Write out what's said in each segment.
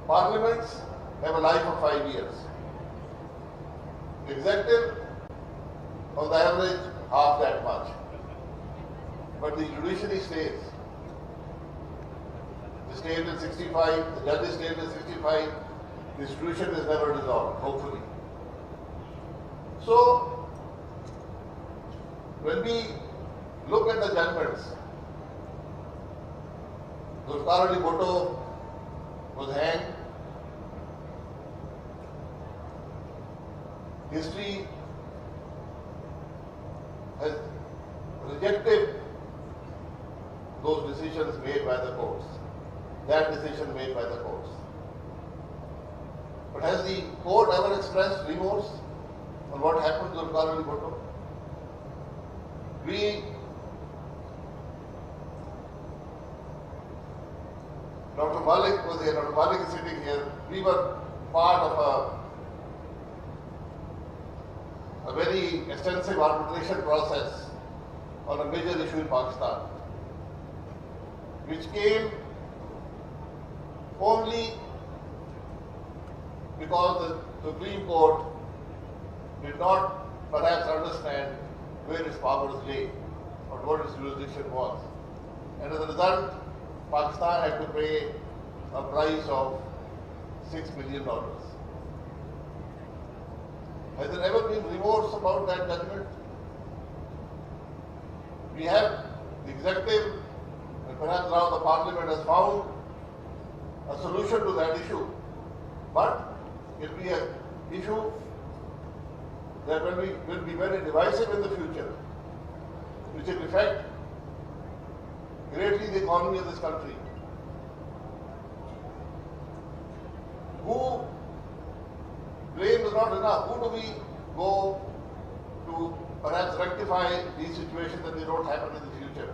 Parliaments have a life of 5 years. The executive, on the average, half that much. But the judiciary stays. The stayed till 65, the judges stayed till 65, the institution is never dissolved, hopefully. So, when we look at the judgments, Zulfikar Ali Bhutto was hanged. History has rejected those decisions made by the courts, that decision made by the courts. But has the court ever expressed remorse on what happened to Zulfikar Ali Bhutto? Dr. Malik was here, Dr. Malik is sitting here. We were part of a very extensive arbitration process on a major issue in Pakistan, which came only because the Supreme Court did not perhaps understand where its powers lay or what its jurisdiction was. And as a result, Pakistan had to pay a price of $6 million. Has there ever been remorse about that judgment? We have the executive, and perhaps now the parliament has found a solution to that issue. But it will be an issue that will be very divisive in the future, which will affect greatly the economy of this country. Who blame is not enough. Who do we go to perhaps rectify these situations that they don't happen in the future?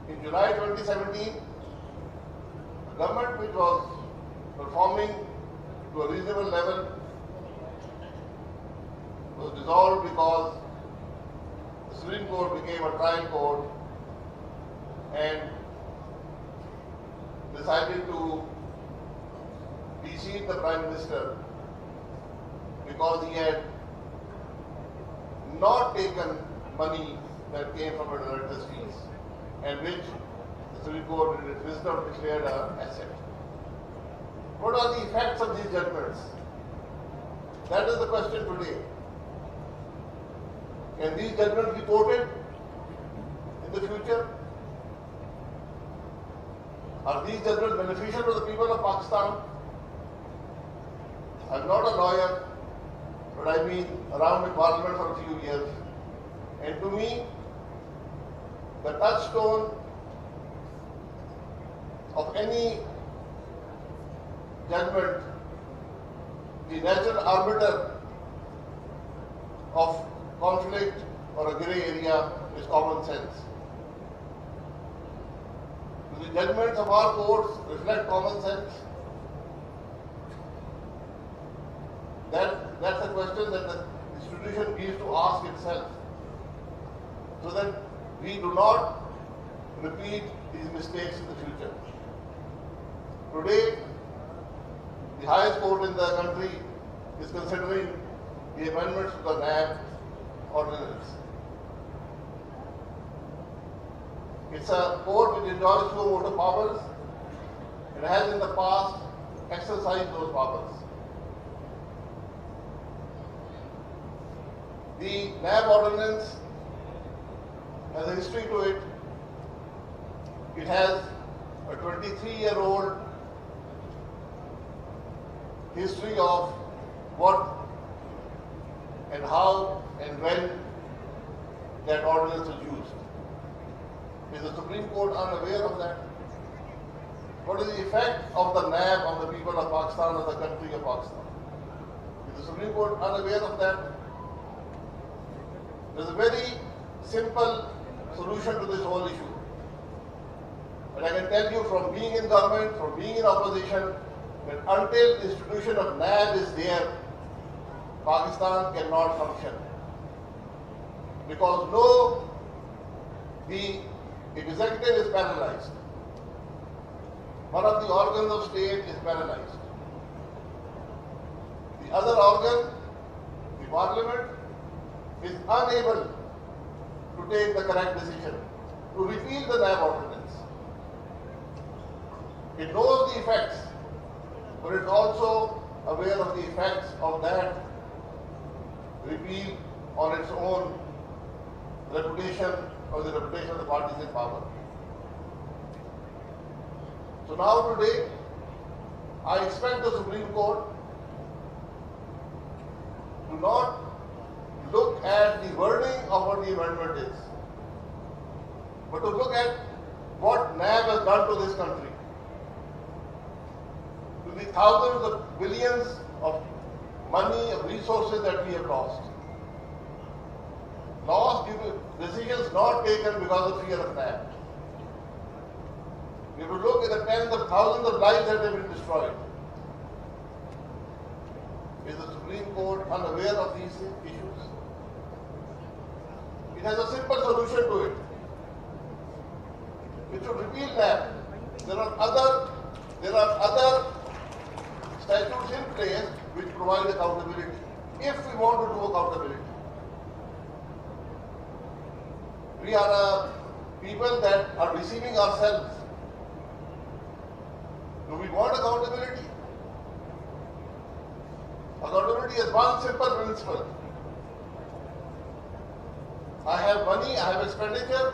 In July 2017, the government, which was performing to a reasonable level, was dissolved because the Supreme Court became a trial court and decided to de-seat the Prime Minister because he had not taken money that came from a director's fees and which the Supreme Court in its wisdom declared an asset. What are the effects of these judgments? That is the question today. Can these judgments be quoted in the future? Are these judgments beneficial to the people of Pakistan? I'm not a lawyer, but I've been around in Parliament for a few years. And to me, the touchstone of any judgment, the natural arbiter of conflict or a grey area is common sense. Do the judgments of our courts reflect common sense? That's a question that the institution needs to ask itself, so that we do not repeat these mistakes in the future. Today, the highest court in the country is considering the amendments to the NAB ordinance. It's a court which enjoys suo motu powers and has in the past exercised those powers. The NAB ordinance has a history to it. It has a 23-year-old history of what and how and when that ordinance was used. Is the Supreme Court unaware of that? What is the effect of the NAB on the people of Pakistan, or the country of Pakistan? Is the Supreme Court unaware of that? There's a very simple solution to this whole issue. But I can tell you from being in government, from being in opposition, that until the institution of NAB is there, Pakistan cannot function. Because the executive is paralyzed. one of the organs of state is paralyzed. The other organ, the parliament, is unable to take the correct decision to repeal the Naya ordinance. It knows the effects, but it's also aware of the effects of that repeal on its own reputation or the reputation of the parties in power. So now today, I expect the Supreme Court to not look at the wording of what the amendment is, but to look at what NAB has done to this country, to the thousands of billions of money, of resources that we have lost. Lost due to decisions not taken because of fear of NAB. We have to look at the tens of thousands of lives that have been destroyed. Is the Supreme Court unaware of these issues? It has a simple solution to it. It should repeal NAB. There are other statutes in place which provide accountability, if we want to do accountability. We are a people that are deceiving ourselves. Do we want accountability? Accountability is one simple principle. I have money, I have expenditure.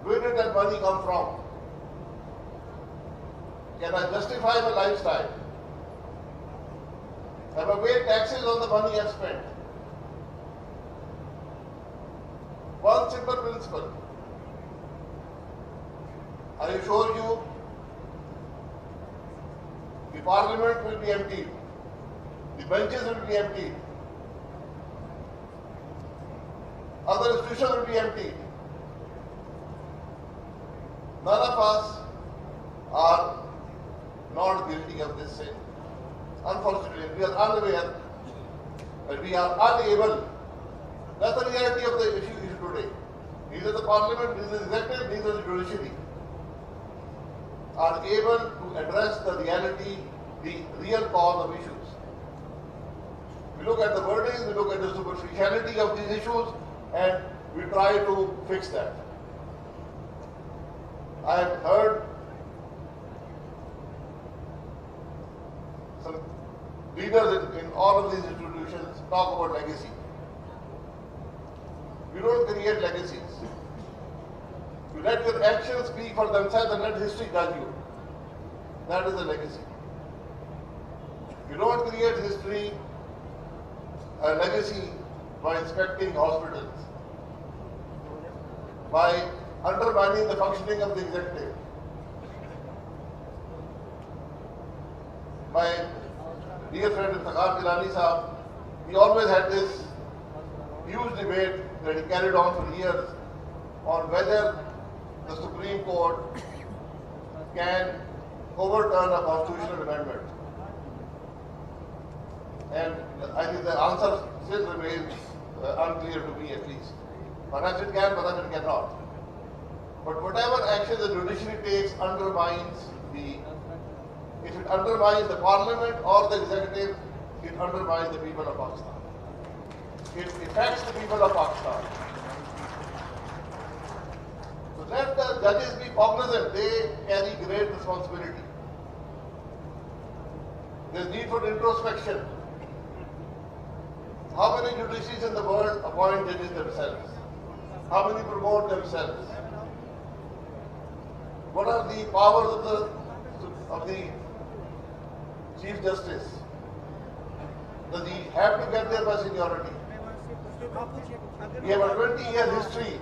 Where did that money come from? Can I justify my lifestyle? Have I paid taxes on the money I've spent? One simple principle. I assure you, the parliament will be empty. The benches will be empty. Other institutions will be empty. None of us are not guilty of this sin. Unfortunately, we are unaware that we are unable. That's the reality of the issue today. Neither the parliament, neither the executive, neither the judiciary are able to address the reality, the real cause of issues. We look at the wordings, we look at the superficiality of these issues, and we try to fix that. I have heard some leaders in all of these institutions talk about legacy. You don't create legacies. You let your actions speak for themselves and let history judge you. That is a legacy. You don't create history, a legacy, by inspecting hospitals, by undermining the functioning of the executive. My dear friend Khaqan Abbasi sahab, he always had this huge debate that he carried on for years on whether the Supreme Court can overturn a constitutional amendment. And I think the answer still remains unclear to me at least. Perhaps it can, perhaps it cannot. But whatever action the judiciary takes if it undermines the parliament or the executive, it undermines the people of Pakistan. It affects the people of Pakistan. So let the judges be cognizant, they carry great responsibility. There is need for introspection. How many judiciaries in the world appoint judges themselves? How many promote themselves? What are the powers of the Chief Justice? Does he have to get there by seniority? We have a 20-year history